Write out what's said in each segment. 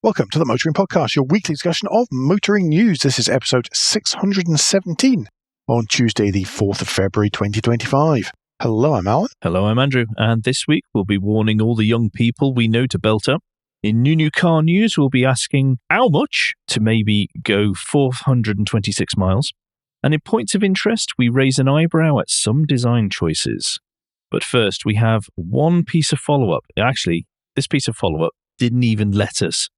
Welcome to the Motoring Podcast, your weekly discussion of motoring news. This is episode 617 on Tuesday, the 4th of February, 2025. Hello, I'm Alan. Hello, I'm Andrew. And this week, we'll be warning all the young people we know to belt up. In new car news, we'll be asking how much to maybe go 426 miles. And in points of interest, we raise an eyebrow at some design choices. But first, we have one piece of follow-up. Actually, this piece of follow-up didn't even let us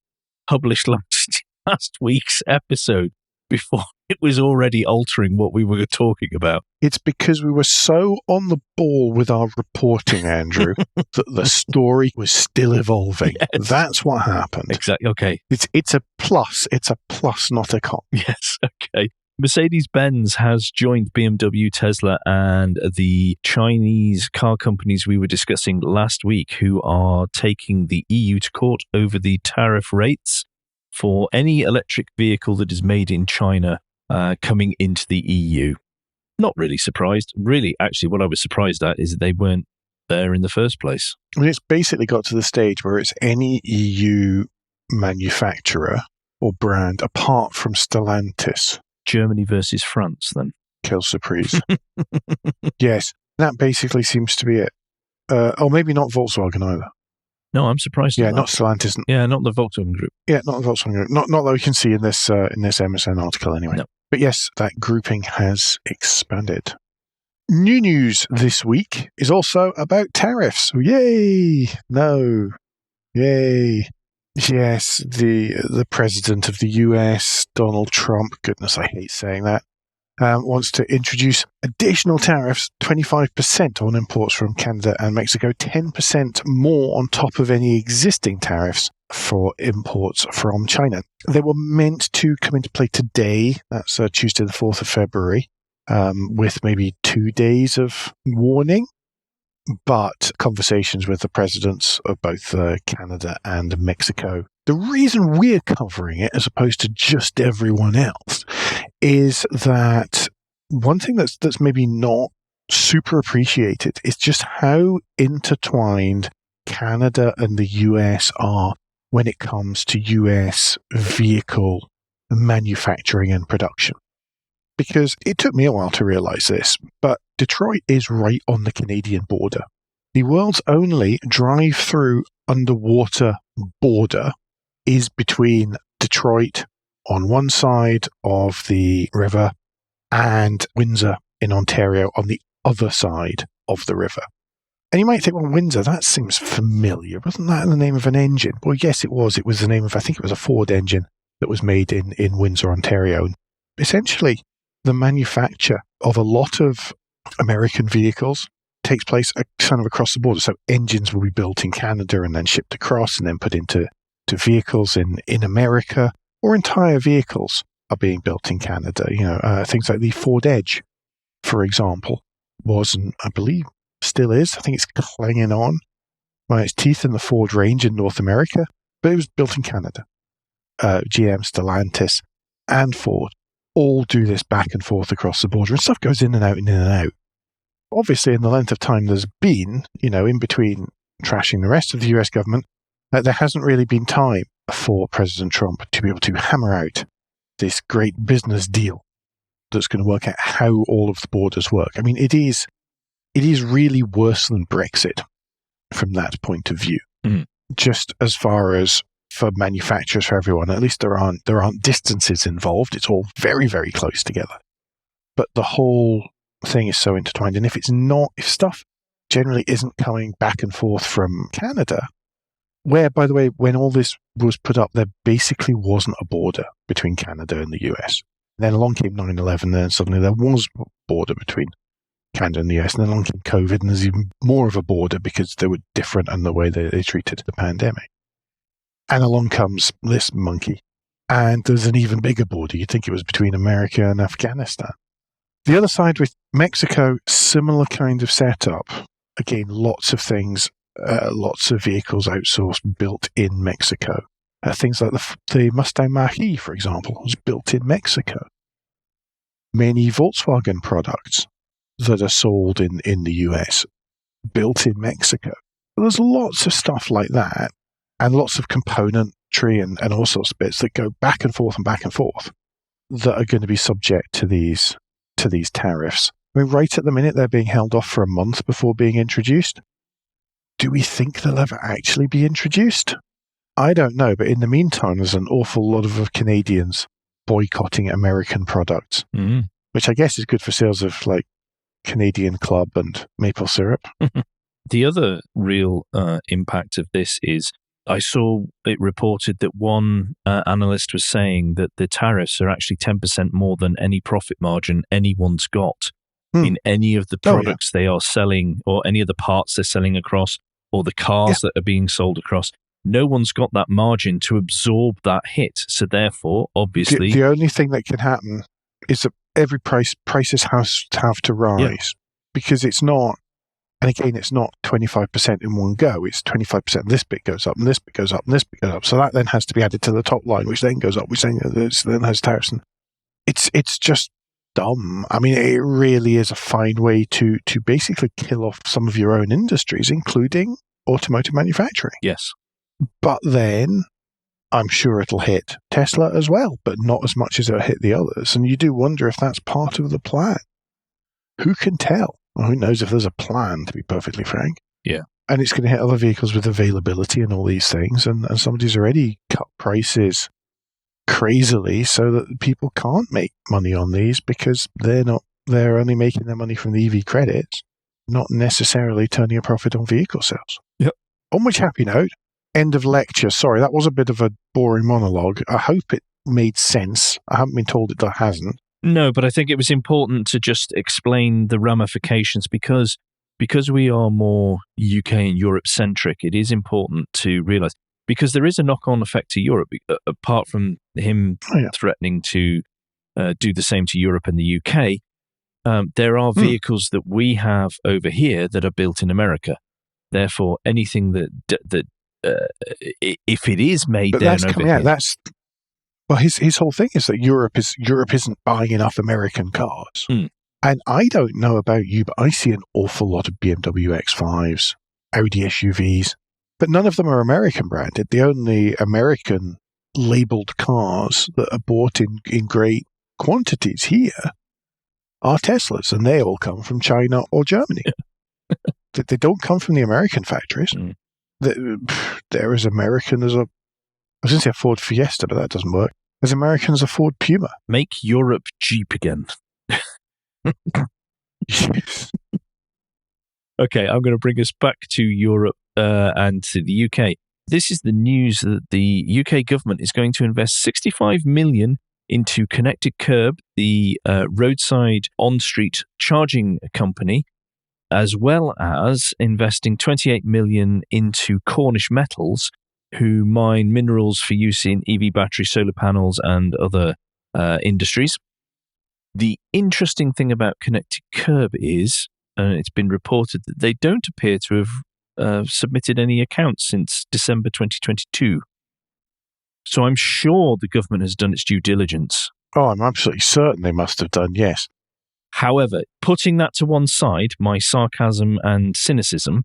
publish last week's episode before it was already altering what we were talking about. It's because we were so on the ball with our reporting, Andrew, that the story was still evolving. Yes. That's what happened. Exactly. Okay. It's a plus. It's a plus, not a con. Yes. Okay. Mercedes-Benz has joined BMW, Tesla, and the Chinese car companies we were discussing last week, who are taking the EU to court over the tariff rates for any electric vehicle that is made in China coming into the EU. Not really surprised. Really, actually, what I was surprised at is that they weren't there in the first place. I mean, it's basically got to the stage where it's any EU manufacturer or brand apart from Stellantis. Germany versus France, then. Kill surprise. Yes, that basically seems to be it. Or maybe not Volkswagen either. No, I'm surprised. Yeah, not Stellantis. Yeah, not the Volkswagen Group. Yeah, not the Volkswagen Group. Not that we can see in this MSN article anyway. No. But yes, that grouping has expanded. New news this week is also about tariffs. Yay! No. Yay. Yes, the president of the US, Donald Trump, goodness, I hate saying that, wants to introduce additional tariffs, 25% on imports from Canada and Mexico, 10% more on top of any existing tariffs for imports from China. They were meant to come into play today, that's Tuesday the 4th of February, with maybe 2 days of warning. But conversations with the presidents of both Canada and Mexico, the reason we're covering it as opposed to just everyone else is that one thing that's maybe not super appreciated is just how intertwined Canada and the US are when it comes to US vehicle manufacturing and production. Because it took me a while to realize this, but Detroit is right on the Canadian border. The world's only drive-through underwater border is between Detroit on one side of the river and Windsor in Ontario on the other side of the river. And you might think, well, Windsor, that seems familiar. Wasn't that the name of an engine? Well, yes, it was. It was the name of, I think it was a Ford engine that was made in Windsor, Ontario. And essentially, the manufacture of a lot of American vehicles takes place kind of across the border. So engines will be built in Canada and then shipped across and then put into vehicles in America, or entire vehicles are being built in Canada. You know, things like the Ford Edge, for example, was, and I believe still is, I think it's clinging on by its teeth in the Ford range in North America, but it was built in Canada. GM, Stellantis, and Ford all do this back and forth across the border, and stuff goes in and out and in and out. Obviously, in the length of time there's been, in between trashing the rest of the US government, there hasn't really been time for President Trump to be able to hammer out this great business deal that's going to work out how all of the borders work. I mean, it is really worse than Brexit from that point of view. Mm. Just as far as for manufacturers, for everyone, at least there aren't distances involved. It's all very, very close together. But the whole thing is so intertwined. And if stuff generally isn't coming back and forth from Canada, where, by the way, when all this was put up, there basically wasn't a border between Canada and the US. And then along came 9/11, and then suddenly there was a border between Canada and the US. And then along came COVID, and there's even more of a border because they were different in the way they treated the pandemic. And along comes this monkey, and there's an even bigger border. You'd think it was between America and Afghanistan. The other side with Mexico, similar kind of setup. Again, lots of things, lots of vehicles outsourced, built in Mexico. Things like the Mustang Mach-E, for example, was built in Mexico. Many Volkswagen products that are sold in the US, built in Mexico. But there's lots of stuff like that, and lots of component battery and all sorts of bits that go back and forth that are going to be subject to these tariffs. I mean, right at the minute, they're being held off for a month before being introduced. Do we think they'll ever actually be introduced? I don't know, but in the meantime, there's an awful lot of Canadians boycotting American products, which I guess is good for sales of like Canadian Club and maple syrup. The other real impact of this is I saw it reported that one analyst was saying that the tariffs are actually 10% more than any profit margin anyone's got in any of the products they are selling, or any of the parts they're selling across, or the cars that are being sold across. No one's got that margin to absorb that hit. So therefore, obviously... The only thing that can happen is that every prices have to rise, because it's not, and again, it's not 25% in one go. It's 25%. This bit goes up, and this bit goes up, and this bit goes up. So that then has to be added to the top line, which then goes up, which then has tariffs. And it's just dumb. I mean, it really is a fine way to basically kill off some of your own industries, including automotive manufacturing. Yes. But then I'm sure it'll hit Tesla as well, but not as much as it'll hit the others. And you do wonder if that's part of the plan. Who can tell? Well, who knows if there's a plan, to be perfectly frank. Yeah. And it's going to hit other vehicles with availability and all these things. And somebody's already cut prices crazily so that people can't make money on these because they're only making their money from the EV credits, not necessarily turning a profit on vehicle sales. Yep. On which happy note, end of lecture. Sorry, that was a bit of a boring monologue. I hope it made sense. I haven't been told it hasn't. No, but I think it was important to just explain the ramifications because we are more UK and Europe centric. It is important to realise, because there is a knock-on effect to Europe, apart from him threatening to do the same to Europe and the UK. There are vehicles that we have over here that are built in America. Therefore, anything that if it is made but there that's and over coming here, out. That's well, his whole thing is that Europe isn't buying enough American cars. And I don't know about you, but I see an awful lot of BMW X5s, Audi SUVs, but none of them are American branded. The only American labeled cars that are bought in great quantities here are Teslas, and they all come from China or Germany. They don't come from the American factories. They're as American as I was going to say a Ford Fiesta, but that doesn't work. As American as a Ford Puma. Make Europe cheap again. Yes. Okay, I'm going to bring us back to Europe and to the UK. This is the news that the UK government is going to invest 65 million into Connected Curb, the roadside on-street charging company, as well as investing 28 million into Cornish Metals, who mine minerals for use in EV battery, solar panels, and other industries. The interesting thing about Connected Curb is, it's been reported that they don't appear to have submitted any accounts since December 2022. So I'm sure the government has done its due diligence. Oh, I'm absolutely certain they must have done, yes. However, putting that to one side, my sarcasm and cynicism,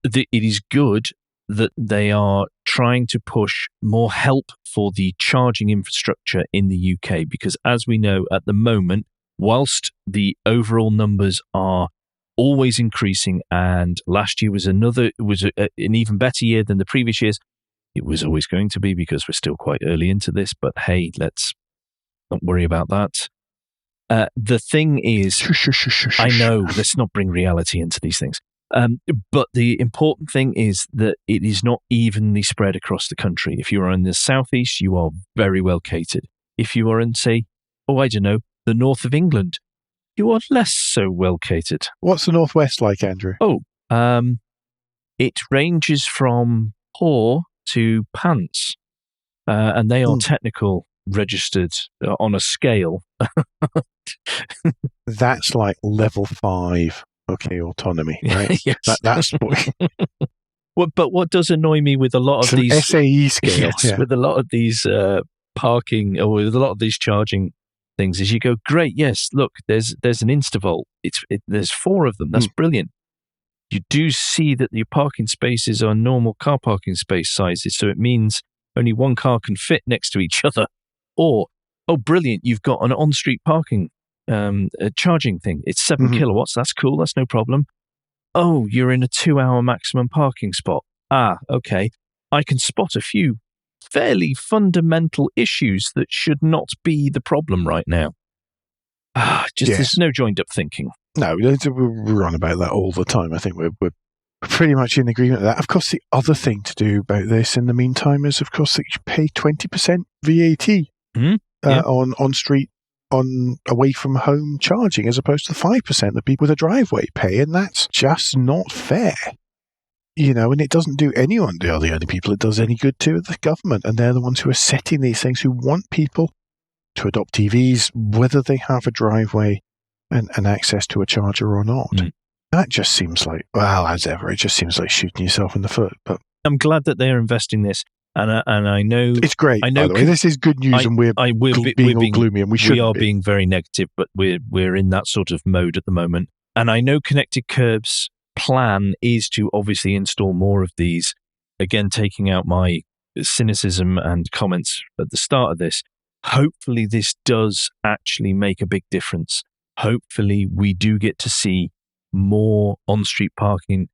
it is good that they are trying to push more help for the charging infrastructure in the UK, because as we know at the moment, whilst the overall numbers are always increasing, and last year was an even better year than the previous years, it was always going to be because we're still quite early into this, but hey, let's not worry about that. The thing is, I know, let's not bring reality into these things. But the important thing is that it is not evenly spread across the country. If you are in the southeast, you are very well catered. If you are in, say, the north of England, you are less so well catered. What's the northwest like, Andrew? It ranges from poor to pants, and they are technical registered on a scale. That's like level 5. Okay, autonomy, right? Yes. That's but what does annoy me with a lot of these SAE scale, with a lot of these parking or with a lot of these charging things, is you go, great, yes, look, there's an Instavolt. There's 4 of them. That's brilliant. You do see that your parking spaces are normal car parking space sizes, so it means only one car can fit next to each other. Or, oh, brilliant, you've got an on-street parking charging thing. It's 7 kilowatts. That's cool. That's no problem. Oh, you're in a 2-hour maximum parking spot. Ah, okay. I can spot a few fairly fundamental issues that should not be the problem right now. There's no joined-up thinking. No, we're on about that all the time. I think we're pretty much in agreement with that. Of course, the other thing to do about this in the meantime is, of course, that you pay 20% VAT on street, on away from home charging, as opposed to the 5% that people with a driveway pay, and that's just not fair. And it doesn't do anyone, the only people it does any good to are the government, and they're the ones who are setting these things, who want people to adopt EVs, whether they have a driveway and access to a charger or not. That just seems like, well, as ever, it just seems like shooting yourself in the foot. But I'm glad that they're investing this, and I know it's great. I know, by the way, this is good news, and we're being all gloomy, and we are being very negative, but we're in that sort of mode at the moment. And I know Connected Curb's plan is to obviously install more of these. Again, taking out my cynicism and comments at the start of this. Hopefully, this does actually make a big difference. Hopefully, we do get to see more on-street parking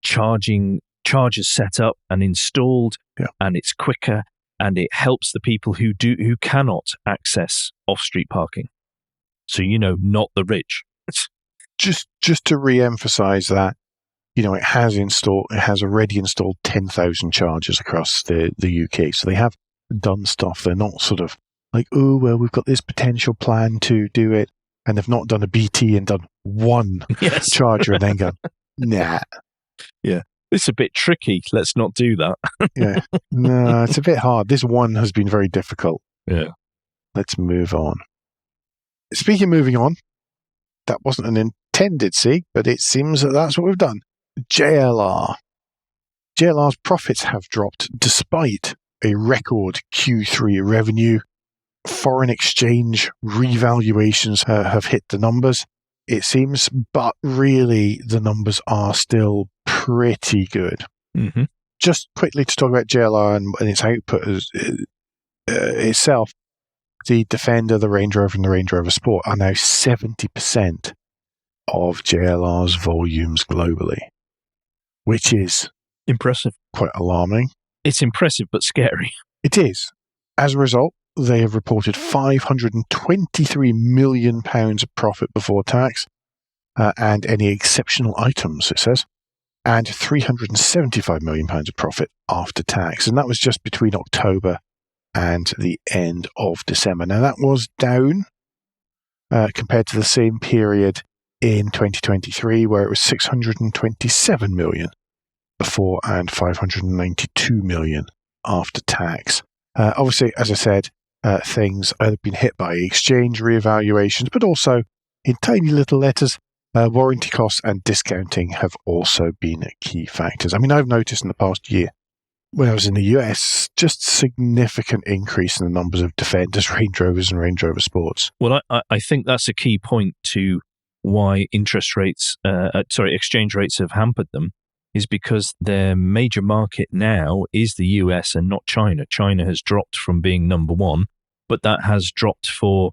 chargers set up and installed, and it's quicker, and it helps the people who cannot access off-street parking. So, not the rich. Just to re-emphasize that, it has already installed 10,000 chargers across the UK. So they have done stuff. They're not sort of like, oh, well, we've got this potential plan to do it, and they've not done a BT and done one charger and then gone, nah. Yeah, it's a bit tricky. Let's not do that. Yeah, no, it's a bit hard. This one has been very difficult. Yeah. Let's move on. Speaking of moving on, that wasn't an intended segue, but it seems that that's what we've done. JLR. JLR's profits have dropped despite a record Q3 revenue. Foreign exchange revaluations have hit the numbers, it seems, but really the numbers are still pretty good. Just quickly to talk about JLR and its output itself, the Defender, the Range Rover, and the Range Rover Sport are now 70% of JLR's volumes globally, which is impressive. Quite alarming. It's impressive, but scary. It is. As a result, they have reported £523 million of profit before tax and any exceptional items, it says, and £375 million of profit after tax. And that was just between October and the end of December. Now, that was down compared to the same period in 2023, where it was £627 million before and £592 million after tax. Obviously, as I said, things have been hit by exchange reevaluations, but also in tiny little letters, warranty costs and discounting have also been key factors. I mean, I've noticed in the past year, when I was in the US, just significant increase in the numbers of Defenders, Range Rovers, and Range Rover Sports. Well, I think that's a key point to why exchange rates have hampered them, is because their major market now is the US and not China. China has dropped from being number one, but that has dropped for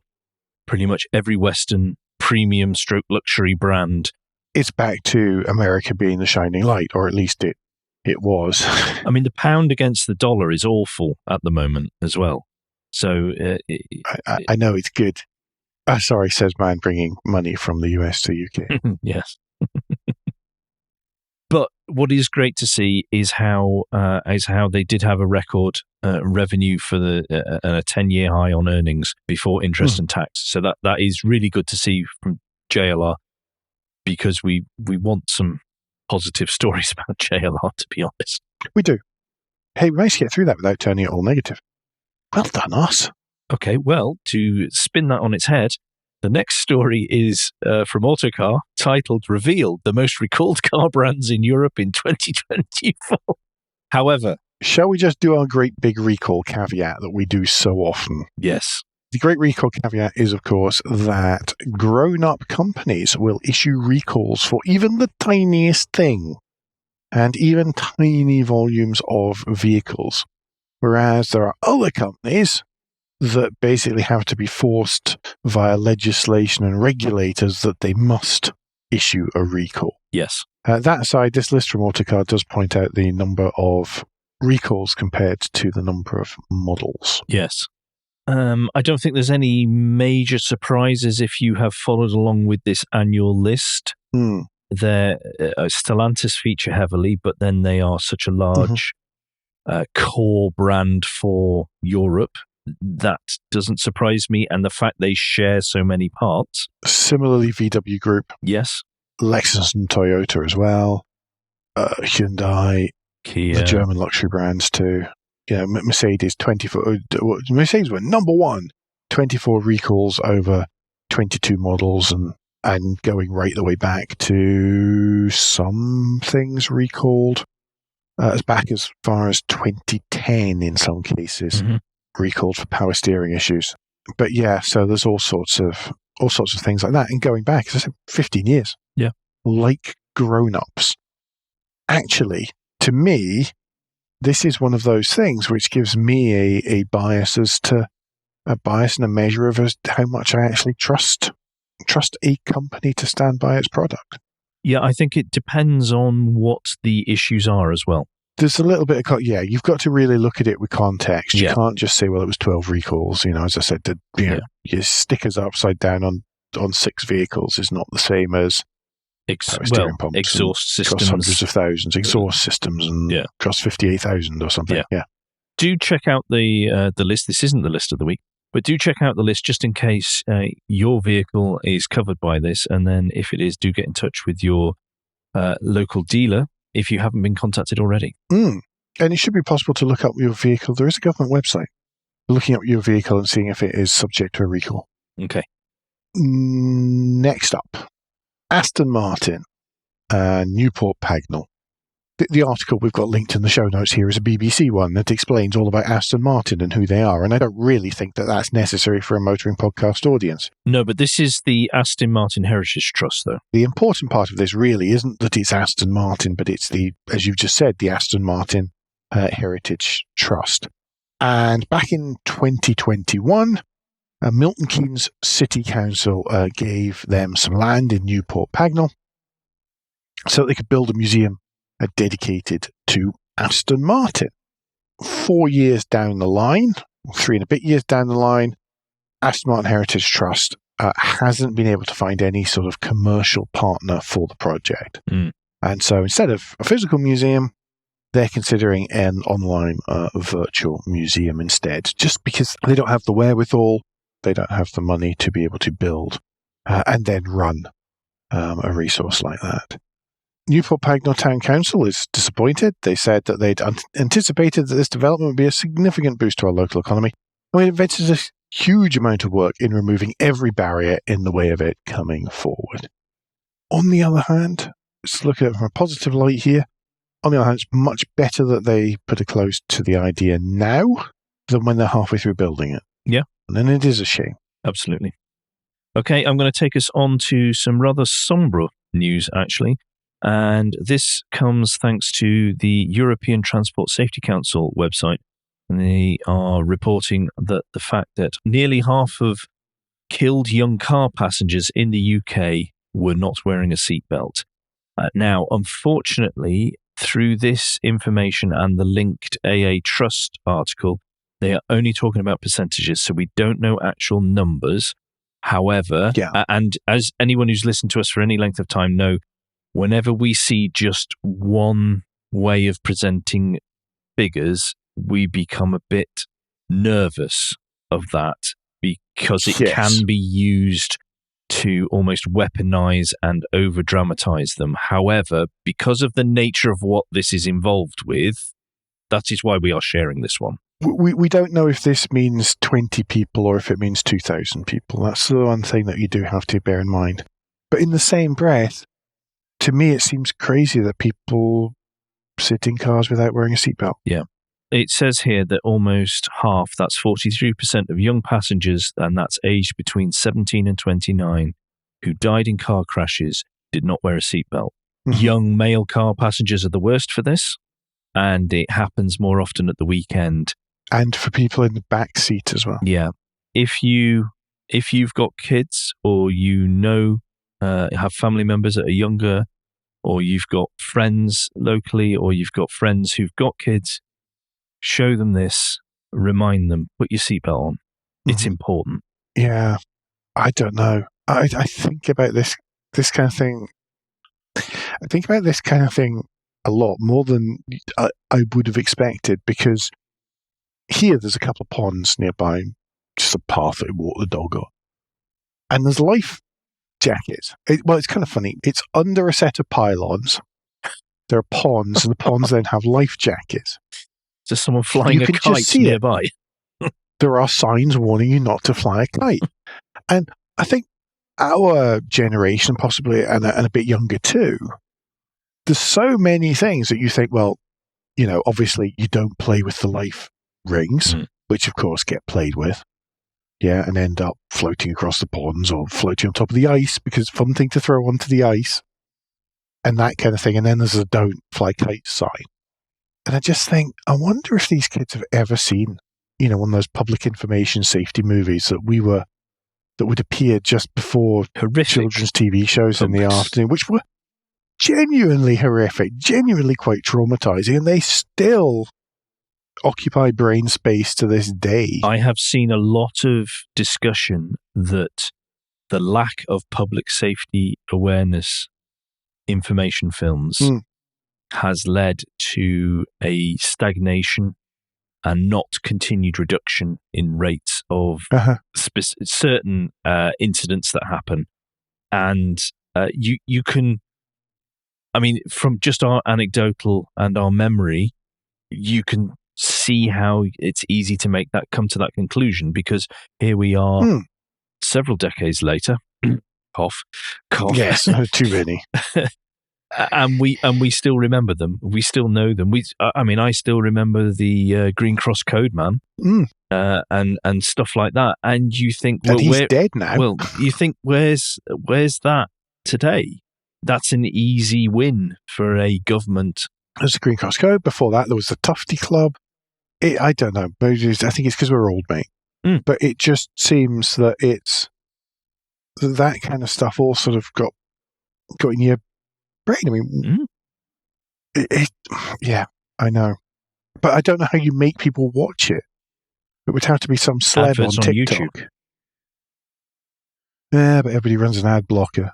pretty much every Western premium stroke luxury brand. It's back to America being the shining light, or at least it was. I mean, the pound against the dollar is awful at the moment as well. So I know it's good. Sorry, says man bringing money from the US to UK. Yes. But what is great to see is how they did have a record revenue for a 10-year high on earnings before interest and tax. So that is really good to see from JLR, because we want some positive stories about JLR, to be honest. We do. Hey, we managed to get through that without turning it all negative. Well done, us. Okay, well, to spin that on its head, the next story is from Autocar, titled "Revealed: The Most Recalled Car Brands in Europe in 2024." However, shall we just do our great big recall caveat that we do so often? Yes. The great recall caveat is, of course, that grown-up companies will issue recalls for even the tiniest thing, and even tiny volumes of vehicles. Whereas there are other companies that basically have to be forced via legislation and regulators that they must issue a recall. Yes. That aside, this list from Autocar does point out the number of recalls compared to the number of models. Yes. I don't think there's any major surprises if you have followed along with this annual list. Stellantis feature heavily, but then they are such a large core brand for Europe. That doesn't surprise me. And the fact they share so many parts. Similarly, VW Group. Yes. Lexus and Toyota as well. Hyundai. Kia. The German luxury brands too. Mercedes, 24. Mercedes were number one. 24 recalls over 22 models and going right the way back to some things recalled as back as far as 2010 in some cases. Recalled for power steering issues. But yeah, so there's all sorts of things like that. And going back, as I said, 15 years. Yeah. Like grown-ups. Actually, to me, this is one of those things which gives me a bias and a measure of how much I actually trust a company to stand by its product. Yeah, I think it depends on what the issues are as well. There's a little bit of, you've got to really look at it with context. You can't just say, well, it was 12 recalls. As I said, your stickers upside down on 6 vehicles is not the same as pumps exhaust systems. Cost hundreds of thousands, exhaust systems, and cost 58,000 or something. Yeah. Do check out the list. This isn't the list of the week, but do check out the list just in case your vehicle is covered by this. And then if it is, do get in touch with your local dealer if you haven't been contacted already. And it should be possible to look up your vehicle. There is a government website. Looking up your vehicle and seeing if it is subject to a recall. Okay. Next up, Aston Martin, Newport Pagnell. The article we've got linked in the show notes here is a BBC one that explains all about Aston Martin and who they are, and I don't really think that that's necessary for a motoring podcast audience. No, but this is the Aston Martin Heritage Trust, though. The important part of this really isn't that it's Aston Martin, but it's as you've just said, the Aston Martin Heritage Trust. And back in 2021, Milton Keynes City Council gave them some land in Newport Pagnell so that they could build a museum dedicated to Aston Martin. 4 years down the line, 3 and a bit years down the line, Aston Martin Heritage Trust hasn't been able to find any sort of commercial partner for the project. And so instead of a physical museum, they're considering an online virtual museum instead, just because they don't have the wherewithal, they don't have the money to be able to build and then run a resource like that. Newport Pagnell Town Council is disappointed. They said that they'd anticipated that this development would be a significant boost to our local economy, and we invested a huge amount of work in removing every barrier in the way of it coming forward. On the other hand, let's look at it from a positive light here. On the other hand, it's much better that they put a close to the idea now than when they're halfway through building it. Yeah. And it is a shame. Absolutely. Okay, I'm going to take us on to some rather sombre news, actually. And this comes thanks to the European Transport Safety Council website. And they are reporting that the fact that nearly half of killed young car passengers in the UK were not wearing a seatbelt. Now, unfortunately, through this information and the linked AA Trust article, they are only talking about percentages, so we don't know actual numbers. However, and as anyone who's listened to us for any length of time know, whenever we see just one way of presenting figures, we become a bit nervous of that because it can be used to almost weaponize and over-dramatize them. However, because of the nature of what this is involved with, that is why we are sharing this one. We don't know if this means 20 people or if it means 2,000 people. That's the one thing that you do have to bear in mind. But in the same breath, to me, it seems crazy that people sit in cars without wearing a seatbelt. Yeah. It says here that almost half, that's 43% of young passengers, and that's aged between 17 and 29, who died in car crashes, did not wear a seatbelt. Young male car passengers are the worst for this, and it happens more often at the weekend And for people in the back seat as well. Yeah. If you've got kids, or have family members that are younger, or you've got friends locally, or you've got friends who've got kids, show them this, remind them, put your seatbelt on. It's important. Yeah. I don't know. I think about this kind of thing. I think about this kind of thing a lot more than I would have expected, because here there's a couple of ponds nearby, just a path that we walk the dog on. And there's life jackets. It's kind of funny. It's under a set of pylons. There are ponds, and the ponds then have life jackets. Just someone flying a kite nearby. There are signs warning you not to fly a kite. And I think our generation, possibly, and a bit younger too, there's so many things that you think, well, obviously you don't play with the life rings, which of course get played with. Yeah, and end up floating across the ponds or floating on top of the ice, because it's a fun thing to throw onto the ice and that kind of thing. And then there's a don't fly kite sign. And I just think, I wonder if these kids have ever seen, one of those public information safety movies that would appear just before horrific children's TV shows in the afternoon, which were genuinely horrific, genuinely quite traumatizing, and they still occupy brain space to this day. I have seen a lot of discussion that the lack of public safety awareness information films has led to a stagnation and not continued reduction in rates of certain incidents that happen. And you can, from just our anecdotal and our memory, you can see how it's easy to come to that conclusion, because here we are several decades later. Cough. Yes, too many. And we still remember them. We still know them. I still remember the Green Cross Code Man, and stuff like that. And you think, well, and he's dead now. Well, you think, where's that today? That's an easy win for a government. There's the Green Cross Code. Before that, there was the Tufty Club. I don't know. I think it's because we're old, mate. But it just seems that it's that kind of stuff all sort of got in your brain. Yeah, I know. But I don't know how you make people watch it. It would have to be some celeb Adverts on TikTok. YouTube. Yeah, but everybody runs an ad blocker.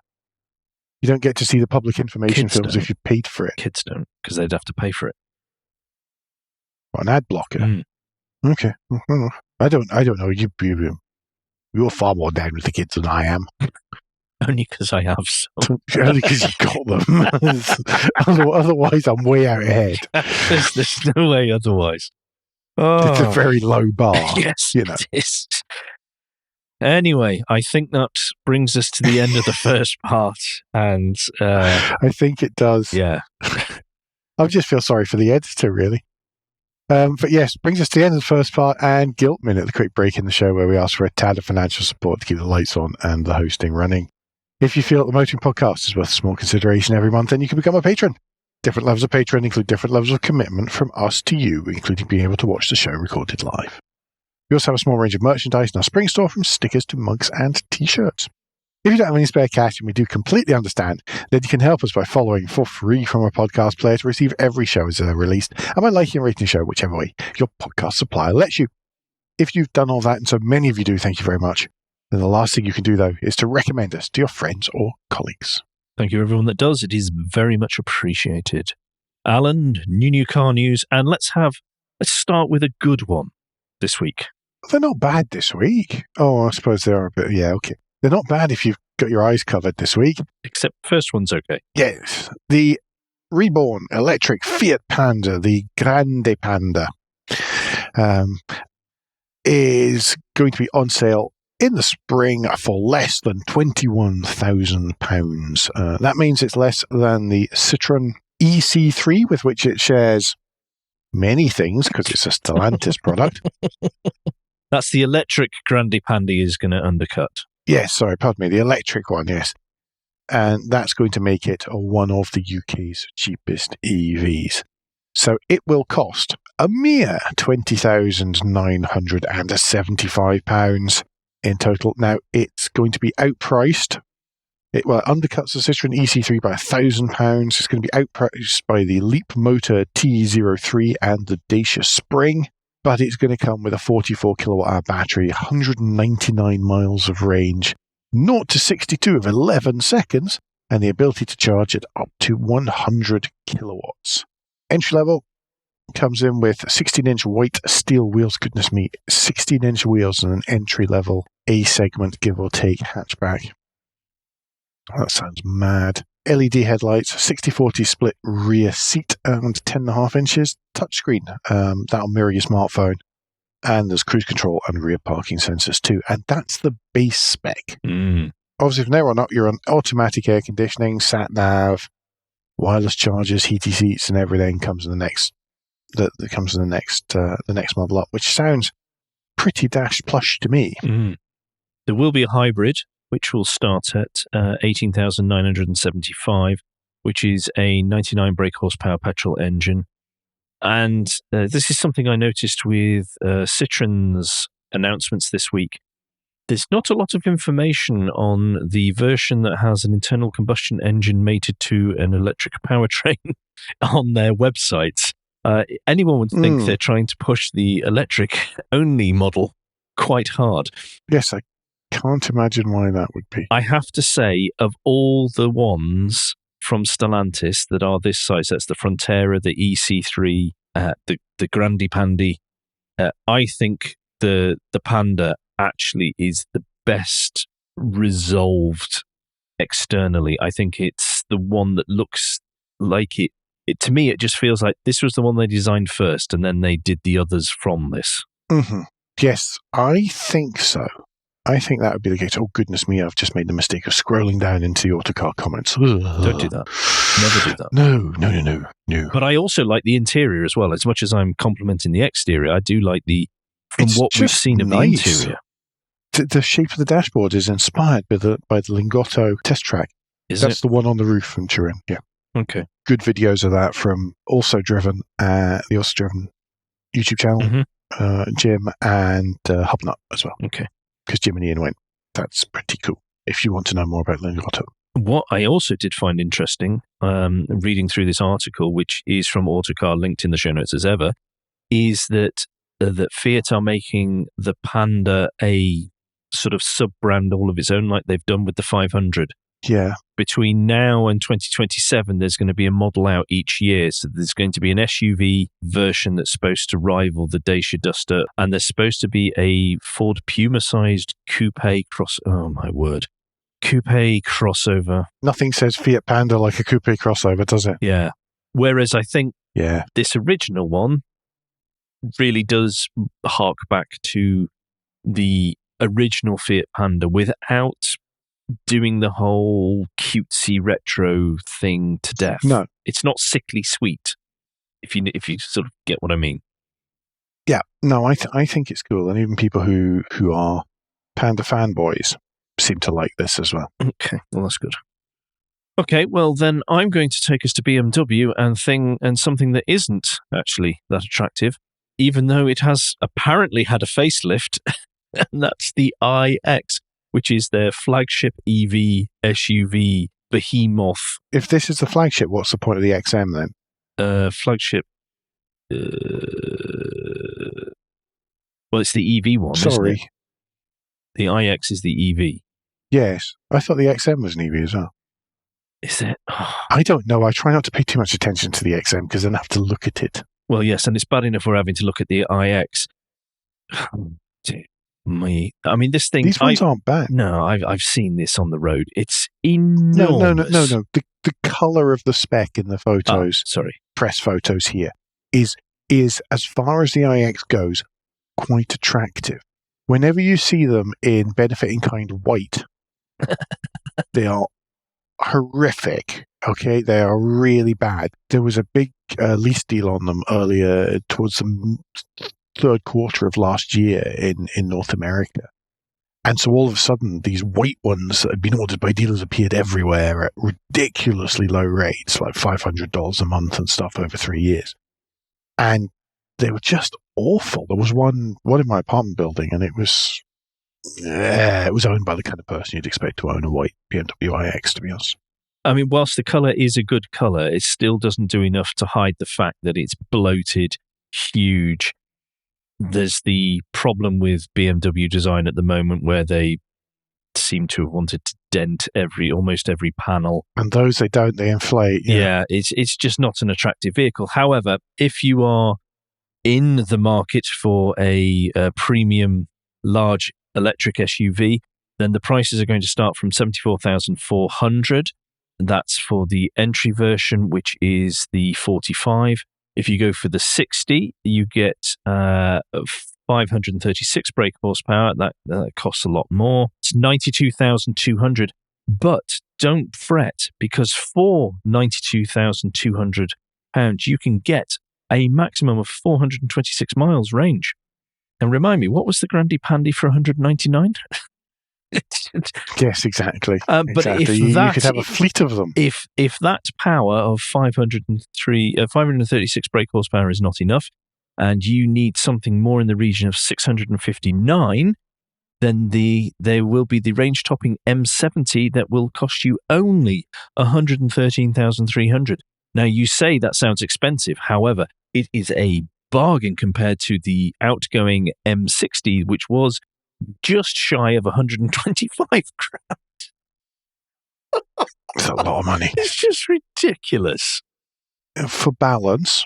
You don't get to see the public information films if you paid for it. Kids don't, because they'd have to pay for it. An ad blocker? Okay. I don't know. You're far more down with the kids than I am. Only because I have some. Only because you got them. Otherwise, I'm way out ahead. There's no way otherwise. It's a very low bar. Yes, it is. Anyway, I think that brings us to the end of the first part. And I think it does. Yeah. I just feel sorry for the editor, really. But yes, brings us to the end of the first part, and Guilt Minute, the quick break in the show where we ask for a tad of financial support to keep the lights on and the hosting running. If you feel that the Motoring Podcast is worth a small consideration every month, then you can become a patron. Different levels of patron include different levels of commitment from us to you, including being able to watch the show recorded live. We also have a small range of merchandise in our spring store, from stickers to mugs and t-shirts. If you don't have any spare cash, and we do completely understand, then you can help us by following for free from our podcast player to receive every show as they're released, and by liking and rating the show whichever way your podcast supplier lets you. If you've done all that, and so many of you do, thank you very much. Then the last thing you can do, though, is to recommend us to your friends or colleagues. Thank you, everyone that does. It is very much appreciated. Alan, new car news, and let's start with a good one this week. They're not bad this week. Oh, I suppose they are a bit. Yeah, okay. They're not bad if you've got your eyes covered this week. Except the first one's okay. Yes. The reborn electric Fiat Panda, the Grande Panda, is going to be on sale in the spring for less than £21,000. That means it's less than the Citroën EC3, with which it shares many things because it's a Stellantis product. That's the electric Grande Panda is going to undercut. Yes, sorry, pardon me, the electric one, yes. And that's going to make it one of the UK's cheapest EVs. So it will cost a mere £20,975 in total. Now, it's going to be outpriced. It undercuts the Citroen EC3 by £1,000. It's going to be outpriced by the Leap Motor T03 and the Dacia Spring, but it's going to come with a 44 kilowatt hour battery, 199 miles of range, 0 to 62 of 11 seconds, and the ability to charge at up to 100 kilowatts. Entry level comes in with 16-inch white steel wheels. Goodness me, 16-inch wheels and an entry level A-segment, give or take, hatchback. That sounds mad. LED headlights, 60/40 split rear seat, and 10.5 inches touchscreen. That'll mirror your smartphone. And there's cruise control and rear parking sensors too. And that's the base spec. Obviously, from there on up, you're on automatic air conditioning, sat nav, wireless chargers, heated seats, and everything comes in the next. That comes in the next model up, which sounds pretty dash plush to me. There will be a hybrid, which will start at 18,975, which is a 99 brake horsepower petrol engine. And this is something I noticed with Citroen's announcements this week. There's not a lot of information on the version that has an internal combustion engine mated to an electric powertrain on their websites. Anyone would think they're trying to push the electric-only model quite hard. Yes, I can't imagine why that would be. I have to say, of all the ones from Stellantis that are this size, that's the Frontera, the EC3, the Grande Panda, I think the Panda actually is the best resolved externally. I think it's the one that looks like it. To me, it just feels like this was the one they designed first, and then they did the others from this. Yes, I think so. I think that would be the case. Oh, goodness me, I've just made the mistake of scrolling down into the autocar comments. Don't do that. Never do that. No. But I also like the interior as well. As much as I'm complimenting the exterior, I do like It's what we've seen of nice. the interior. The shape of the dashboard is inspired by the Lingotto test track. That's the one on the roof from Turin. Yeah. Okay. Good videos of that from the Also Driven YouTube channel, Jim and Hubnut as well. Okay. Because Jim and Ian went, that's pretty cool, if you want to know more about Lingotto. What I also did find interesting, reading through this article, which is from Autocar, linked in the show notes as ever, is that Fiat are making the Panda a sort of sub-brand all of its own, like they've done with the 500. Yeah. Between now and 2027, there's going to be a model out each year. So there's going to be an SUV version that's supposed to rival the Dacia Duster, and there's supposed to be a Ford Puma-sized coupe crossover. Nothing says Fiat Panda like a coupe crossover, does it? Yeah. Whereas I think this original one really does hark back to the original Fiat Panda without doing the whole cutesy retro thing to death. No. It's not sickly sweet, if you sort of get what I mean. Yeah. No, I think it's cool. And even people who are Panda fanboys seem to like this as well. Okay, well, that's good. Okay, well, then I'm going to take us to BMW and something that isn't actually that attractive, even though it has apparently had a facelift, and that's the iX, which is their flagship EV SUV behemoth. If this is the flagship, what's the point of the XM then? Flagship. Well, it's the EV one. Sorry. Isn't it? The iX is the EV. Yes. I thought the XM was an EV as well. Is it? Oh. I don't know. I try not to pay too much attention to the XM because then I have to look at it. Well, yes, and it's bad enough we're having to look at the iX. I mean, this thing... These ones aren't bad. No, I've seen this on the road. It's enormous. No. The colour of the spec in the photos, press photos here, is as far as the iX goes, quite attractive. Whenever you see them in benefit in kind white, they are horrific. Okay, they are really bad. There was a big lease deal on them earlier towards the third quarter of last year in North America. And so all of a sudden, these white ones that had been ordered by dealers appeared everywhere at ridiculously low rates, like $500 a month and stuff over 3 years. And they were just awful. There was one in my apartment building, and it was owned by the kind of person you'd expect to own a white BMW iX, to be honest. I mean, whilst the colour is a good colour, it still doesn't do enough to hide the fact that it's bloated, huge. There's the problem with BMW design at the moment where they seem to have wanted to dent almost every panel. And those they inflate. Yeah, it's just not an attractive vehicle. However, if you are in the market for a premium large electric SUV, then the prices are going to start from $74,400. That's for the entry version, which is the 45. If you go for the 60, you get 536 brake horsepower. That costs a lot more. It's $92,200. But don't fret, because for £92,200, you can get a maximum of 426 miles range. And remind me, what was the Grande Panda for 199? Yes, exactly. But exactly. if you could have a fleet of them. If that power of 536 brake horsepower is not enough, and you need something more in the region of 659, then there will be the range-topping M70 that will cost you only $113,300. Now, you say that sounds expensive. However, it is a bargain compared to the outgoing M60, which was just shy of 125 grand. It's a lot of money. It's just ridiculous. For balance,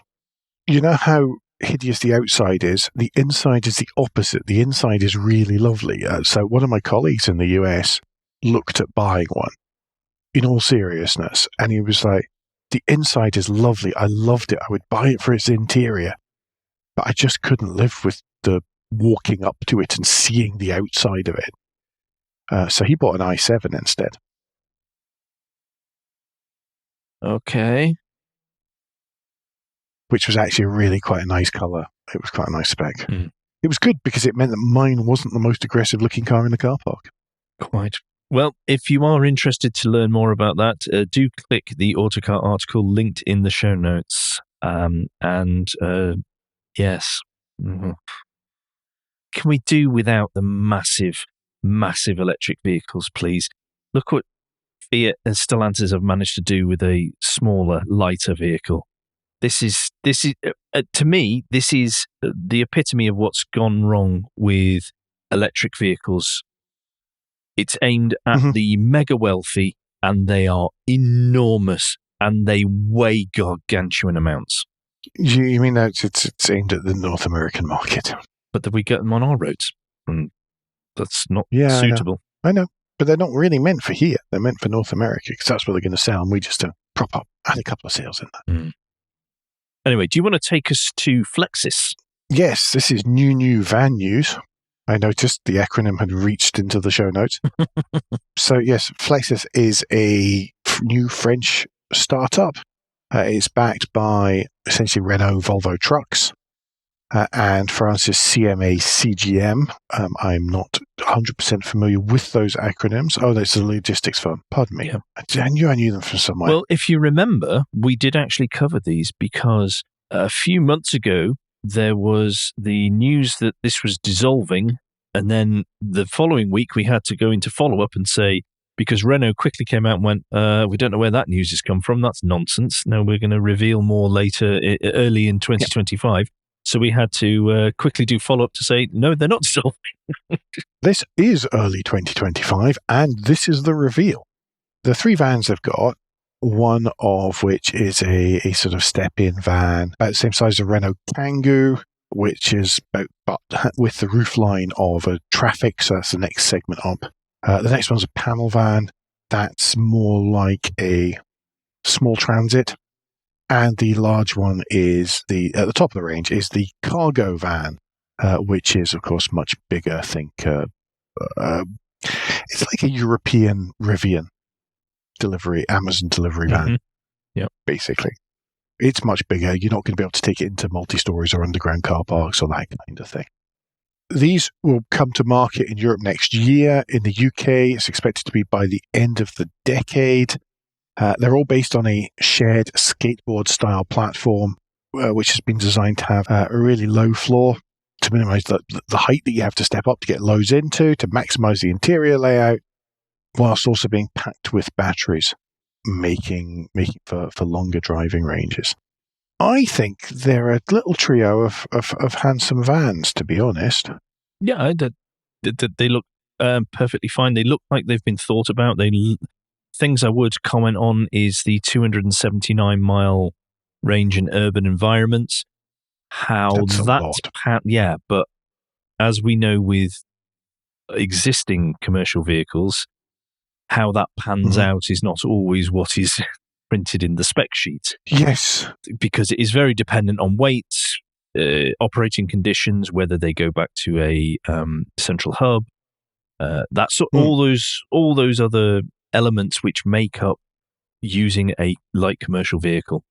you know how hideous the outside is? The inside is the opposite. The inside is really lovely. So one of my colleagues in the US looked at buying one, in all seriousness, and he was like, the inside is lovely. I loved it. I would buy it for its interior. But I just couldn't live with the walking up to it and seeing the outside of it. So he bought an i7 instead. Okay. Which was actually really quite a nice colour. It was quite a nice spec. Mm. It was good because it meant that mine wasn't the most aggressive looking car in the car park. Quite. Well, if you are interested to learn more about that, do click the Autocar article linked in the show notes. Yes. Mm-hmm. Can we do without the massive, massive electric vehicles, please? Look what Fiat and Stellantis have managed to do with a smaller, lighter vehicle. This is to me, this is the epitome of what's gone wrong with electric vehicles. It's aimed at the mega wealthy, and they are enormous, and they weigh gargantuan amounts. You mean that it's aimed at the North American market? But that we get them on our roads, and that's not suitable. I know, but they're not really meant for here. They're meant for North America, because that's where they're going to sell, and we just prop up, add a couple of sales in that. Mm. Anyway, do you want to take us to Flexis? Yes, this is new van news. I noticed the acronym had reached into the show notes. So yes, Flexis is a new French startup. It's backed by essentially Renault Volvo trucks and France's CMA CGM. I'm not 100% familiar with those acronyms. Oh, that's a logistics firm. Pardon me. Yeah. I knew them from somewhere. Well, if you remember, we did actually cover these because a few months ago, there was the news that this was dissolving. And then the following week, we had to go into follow-up and say, because Renault quickly came out and went, we don't know where that news has come from. That's nonsense. No, we're going to reveal more later, early in 2025. Yep. So we had to quickly do follow-up to say, no, they're not dissolving. This is early 2025, and this is the reveal. The three vans they've got, one of which is a sort of step-in van, about the same size as a Renault Kangoo, which is about with the roofline of a Traffic, so that's the next segment up. The next one's a panel van. That's more like a small transit. And the large one is at the top of the range is the cargo van, which is, of course, much bigger. I think it's like a European Rivian Amazon delivery van. Yeah, basically. It's much bigger. You're not going to be able to take it into multi-stories or underground car parks or that kind of thing. These will come to market in Europe next year. In the UK, it's expected to be by the end of the decade. They're all based on a shared skateboard-style platform. which has been designed to have a really low floor to minimize the height that you have to step up to get loads into, to maximize the interior layout, whilst also being packed with batteries, making for longer driving ranges. I think they're a little trio of handsome vans, to be honest. Yeah, they look perfectly fine. They look like they've been thought about. Things I would comment on is the 279-mile range in urban environments. That's a lot. But as we know with existing commercial vehicles, how that pans out is not always what is printed in the spec sheet. Yes. Because it is very dependent on weights, operating conditions, whether they go back to a central hub, all those other elements which make up using a light commercial vehicle,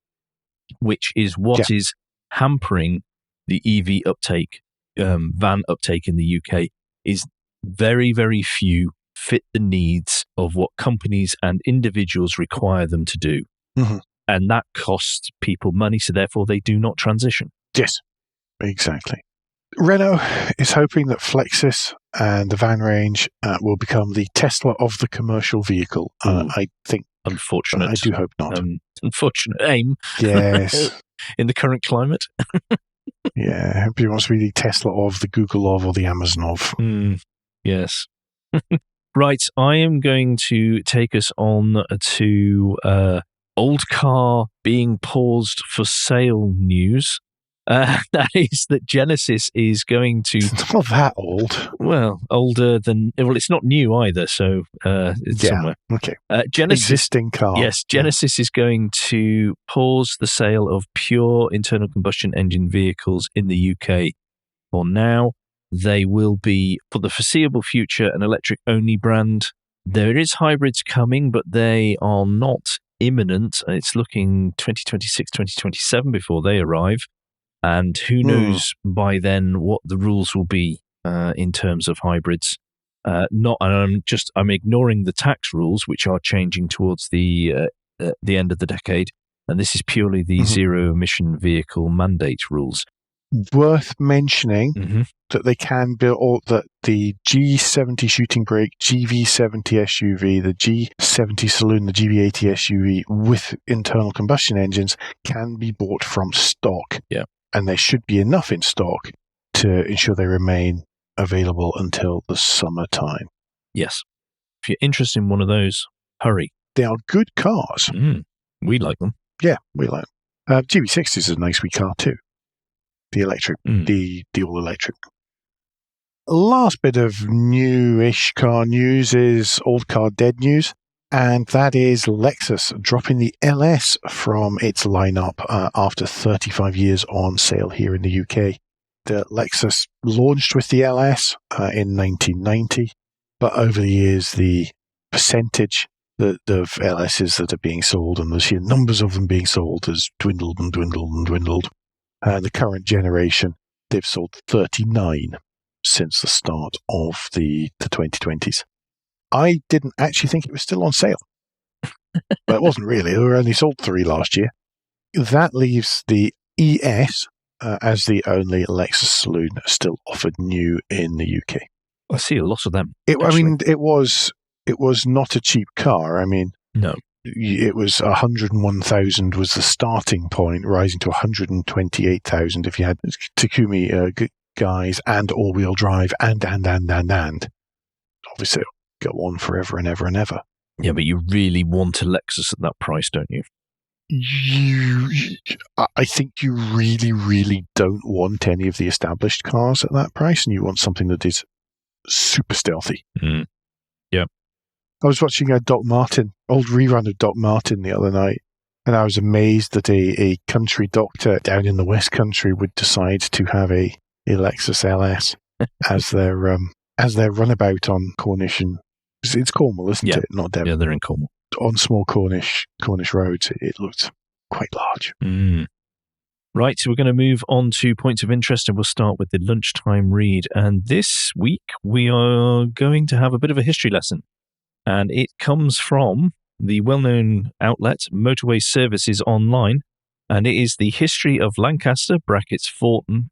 which is what is hampering the EV uptake, van uptake in the UK, is very, very few fit the needs of what companies and individuals require them to do. Mm-hmm. And that costs people money, so therefore they do not transition. Yes, exactly. Renault is hoping that Flexis and the van range will become the Tesla of the commercial vehicle. I think. Unfortunate. I do hope not. Unfortunate aim. Yes. In the current climate. Yeah, everybody wants to be the Tesla of, the Google of, or the Amazon of. Yes. Right, I am going to take us on to old car being paused for sale news. That is that Genesis is going to... It's not that old. Well, older than... Well, it's not new either, so it's somewhere. Okay. Genesis, existing car. Yes, Genesis is going to pause the sale of pure internal combustion engine vehicles in the UK for now. They will be, for the foreseeable future, an electric-only brand. There is hybrids coming, but they are not imminent. It's looking 2026, 2027 before they arrive. And who knows by then what the rules will be in terms of hybrids. I'm ignoring the tax rules, which are changing towards the end of the decade. And this is purely the zero-emission vehicle mandate rules. Worth mentioning that they can build, or that the G70 shooting brake, GV70 SUV, the G70 saloon, the GV80 SUV with internal combustion engines can be bought from stock. Yeah. And there should be enough in stock to ensure they remain available until the summertime. Yes. If you're interested in one of those, hurry. They are good cars. We like them. Yeah, we like them. GV60 is a nice wee car too. The electric, the all-electric. Last bit of new-ish car news is old car dead news, and that is Lexus dropping the LS from its lineup after 35 years on sale here in the UK. The Lexus launched with the LS in 1990, but over the years the percentage of LSs that are being sold and the sheer numbers of them being sold has dwindled and dwindled and dwindled. The current generation, they've sold 39 since the start of the 2020s. I didn't actually think it was still on sale. But it wasn't really. There were only sold 3 last year. That leaves the ES as the only Lexus saloon still offered new in the UK. I see a lot of them. It was not a cheap car. I mean, no. It was 101,000 was the starting point, rising to 128,000 if you had Takumi guys and all-wheel drive and. Obviously, it'll go on forever and ever and ever. Yeah, but you really want a Lexus at that price, don't you? I think you really, really don't want any of the established cars at that price, and you want something that is super stealthy. Yeah. I was watching a Doc Martin, old rerun of Doc Martin the other night, and I was amazed that a country doctor down in the West Country would decide to have a Lexus LS as their runabout on Cornish, and it's Cornwall, isn't it? Not Devon. Yeah, they're in Cornwall. On small Cornish roads, it looked quite large. Right, so we're going to move on to points of interest, and we'll start with the lunchtime read. And this week, we are going to have a bit of a history lesson. And it comes from the well-known outlet, Motorway Services Online. And it is the history of Lancaster (Fortin)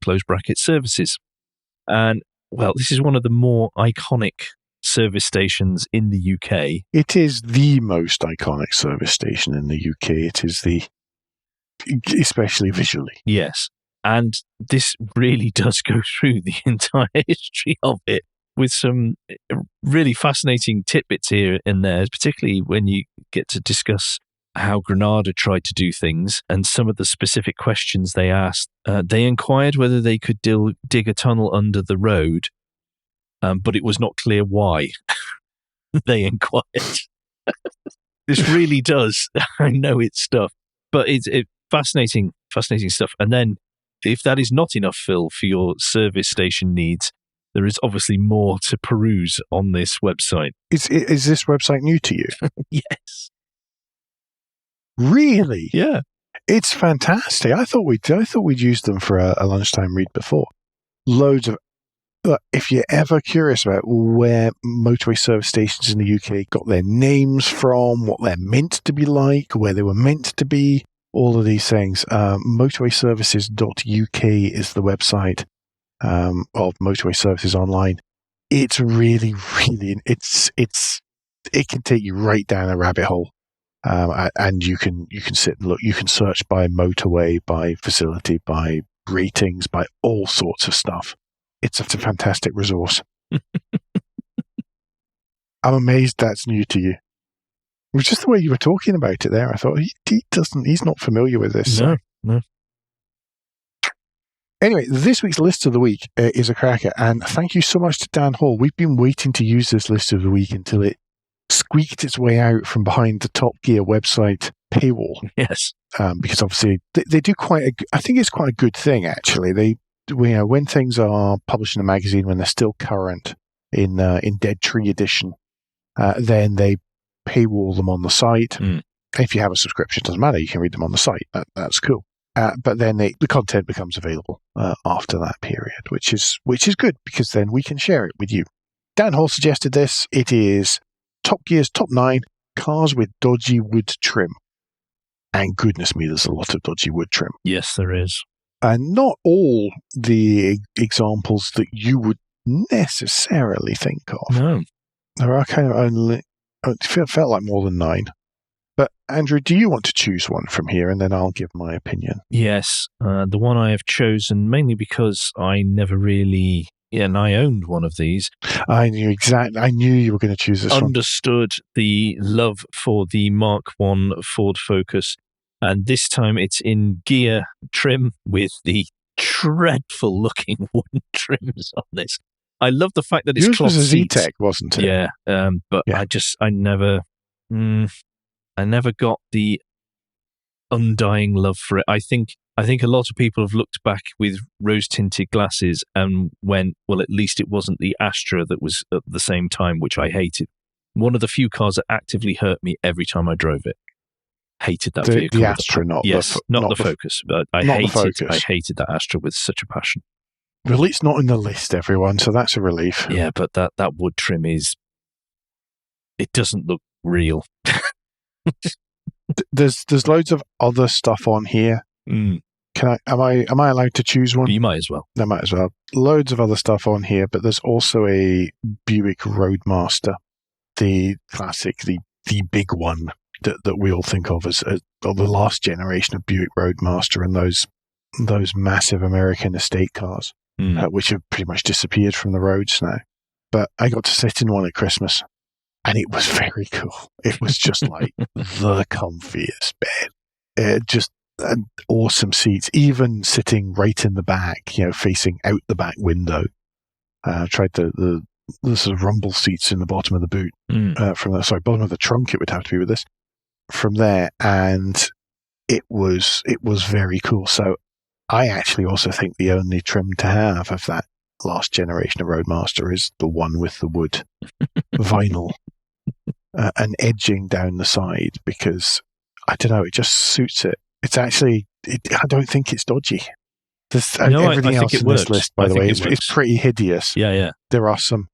services. And, well, this is one of the more iconic service stations in the UK. It is the most iconic service station in the UK. It is especially visually. Yes. And this really does go through the entire history of it with some really fascinating tidbits here and there, particularly when you get to discuss how Grande tried to do things and some of the specific questions they asked. They inquired whether they could dig a tunnel under the road, but it was not clear why they inquired. This really does. I know it's stuff, but it's fascinating stuff. And then if that is not enough, Phil, for your service station needs, there is obviously more to peruse on this website. Is this website new to you? Yes. Really? Yeah. It's fantastic. I thought we'd used them for a lunchtime read before. Loads of. If you're ever curious about where motorway service stations in the UK got their names from, what they're meant to be like, where they were meant to be, all of these things, motorwayservices.uk is the website of Motorway Services Online. It's really, really, it can take you right down a rabbit hole, and you can sit and look. You can search by motorway, by facility, by ratings, by all sorts of stuff. It's a fantastic resource. I'm amazed that's new to you. It was just the way you were talking about it there. I thought he's not familiar with this. No. Anyway, this week's list of the week is a cracker, and thank you so much to Dan Hall. We've been waiting to use this list of the week until it squeaked its way out from behind the Top Gear website paywall. Yes. Because obviously they do I think it's quite a good thing, actually. When things are published in a magazine, when they're still current in Dead Tree edition, then they paywall them on the site. If you have a subscription, it doesn't matter. You can read them on the site. That's cool. But then the content becomes available after that period, which is good because then we can share it with you. Dan Hall suggested this. It is Top Gear's Top 9 Cars with Dodgy Wood Trim. And goodness me, there's a lot of dodgy wood trim. Yes, there is. And not all the examples that you would necessarily think of. No. There are kind of only, it felt like more than 9. But Andrew, do you want to choose one from here, and then I'll give my opinion? Yes, the one I have chosen mainly because I never really, and I owned one of these. I knew you were going to choose this one. Understood the love for the Mark I Ford Focus, and this time it's in gear trim with the dreadful looking wooden trims on this. I love the fact that it's yours cloth was a seats. Z-Tech, wasn't it? Yeah, but yeah. I never got the undying love for it. I think a lot of people have looked back with rose-tinted glasses and went, well, at least it wasn't the Astra that was at the same time, which I hated. One of the few cars that actively hurt me every time I drove it. Hated that vehicle. The Astra, not the Focus. But I hated that Astra with such a passion. Well, it's not in the list, everyone, so that's a relief. Yeah, but that wood trim it doesn't look real. There's loads of other stuff on here. Am I allowed to choose one? You might as well. I might as well. Loads of other stuff on here, but there's also a Buick Roadmaster, the classic, the big one that we all think of as the last generation of Buick Roadmaster, and those massive American estate cars, which have pretty much disappeared from the roads now. But I got to sit in one at Christmas. And it was very cool. It was just like the comfiest bed. Just awesome seats, even sitting right in the back, facing out the back window. Tried the sort of rumble seats in the bottom of the boot, bottom of the trunk it would have to be with this. From there, and it was very cool. So I actually also think the only trim to have of that last generation of Roadmaster is the one with the wood vinyl. And edging down the side, because I don't know, it just suits it. It's actually, I don't think it's dodgy. Everything else in this list, by the way, is pretty hideous. Yeah. There are some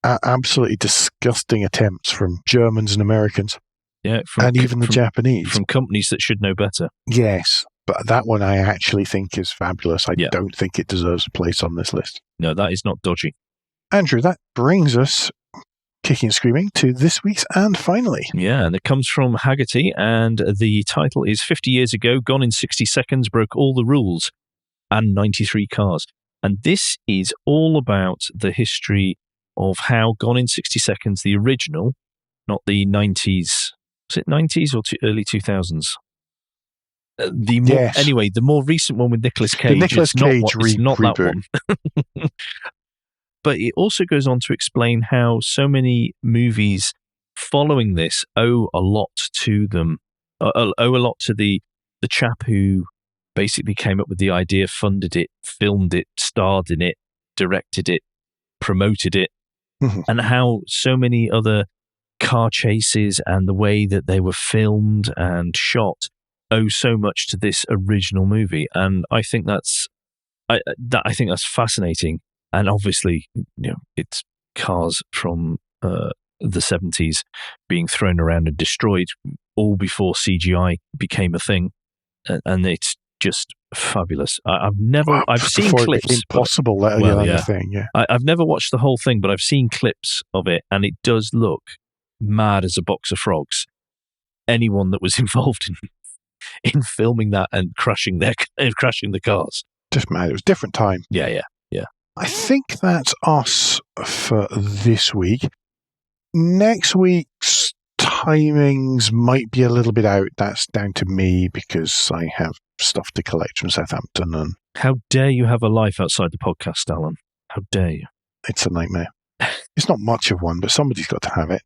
absolutely disgusting attempts from Germans and Americans, and even the Japanese, from companies that should know better. Yes, But that one I actually think is fabulous. I Yeah. don't think it deserves a place on this list. No, that is not dodgy. Andrew, that brings us, kicking and screaming, to this week's And Finally. Yeah, and it comes from Haggerty, and the title is 50 Years Ago, Gone in 60 Seconds, Broke All the Rules, and 93 Cars. And this is all about the history of how Gone in 60 Seconds, the original, not the 90s, was it 90s or early 2000s? Yes. Anyway, the more recent one with Nicolas Cage. The Nicolas Cage it's not that reboot. one. But it also goes on to explain how so many movies following this owe a lot to them, owe a lot to the chap who basically came up with the idea, funded it, filmed it, starred in it, directed it, promoted it, and how so many other car chases and the way that they were filmed and shot owe so much to this original movie. And I think that's fascinating. And obviously, it's cars from the 70s being thrown around and destroyed all before CGI became a thing. And it's just fabulous. I've seen clips. It became possible, let alone a thing. Yeah. I've never watched the whole thing, but I've seen clips of it, and it does look mad as a box of frogs. Anyone that was involved in filming that and crashing the cars, just mad. It was a different time. Yeah. I think that's us for this week. Next week's timings might be a little bit out. That's down to me because I have stuff to collect from Southampton. And how dare you have a life outside the podcast, Alan? How dare you? It's a nightmare. It's not much of one, but somebody's got to have it.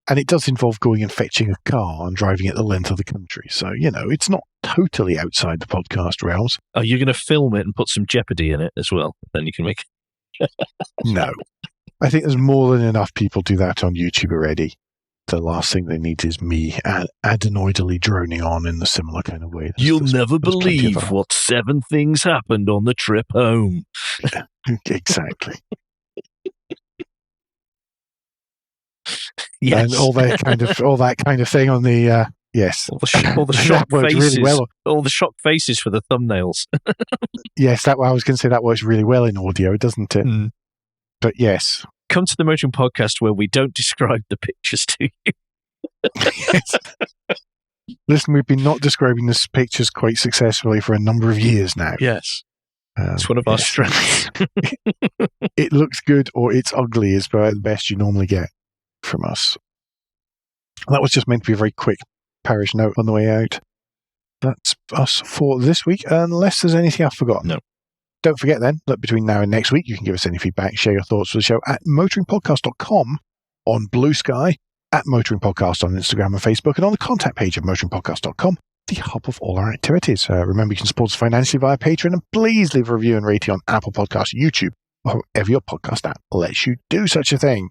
And it does involve going and fetching a car and driving it the length of the country. So, it's not totally outside the podcast realms. Are you going to film it and put some Jeopardy in it as well? Then you can make it. No. I think there's more than enough people do that on YouTube already. The last thing they need is me adenoidally droning on in the similar kind of way. You'll never believe what 7 things happened on the trip home. Exactly. Yes. And all that kind of thing on the yes. All the shock faces. Really well. All the shock faces for the thumbnails. Yes, I was going to say that works really well in audio, doesn't it? Mm. But yes. Come to the Motoring Podcast where we don't describe the pictures to you. Yes. Listen, we've been not describing the pictures quite successfully for a number of years now. Yes. It's one of our strengths. It looks good or it's ugly is about the best you normally get from us. That was just meant to be a very quick parish note on the way out. That's us for this week, unless there's anything I've forgotten. No. Don't forget then that between now and next week, you can give us any feedback, share your thoughts for the show at motoringpodcast.com, on Blue Sky, at Motoring Podcast on Instagram and Facebook, and on the contact page of motoringpodcast.com, the hub of all our activities. Remember, you can support us financially via Patreon, and please leave a review and rating on Apple Podcasts, YouTube, or wherever your podcast app lets you do such a thing.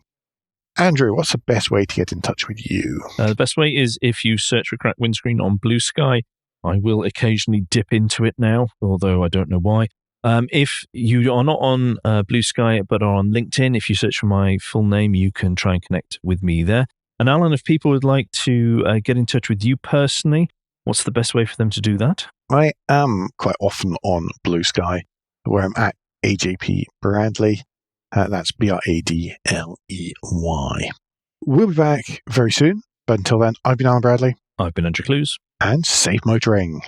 Andrew, what's the best way to get in touch with you? The best way is if you search for Cracked Windscreen on Blue Sky. I will occasionally dip into it now, although I don't know why. If you are not on Blue Sky but are on LinkedIn, if you search for my full name, you can try and connect with me there. And Alan, if people would like to get in touch with you personally, what's the best way for them to do that? I am quite often on Blue Sky, where I'm at AJP Bradley. That's Bradley. We'll be back very soon, but until then, I've been Alan Bradley. I've been Andrew Clues. And safe motoring.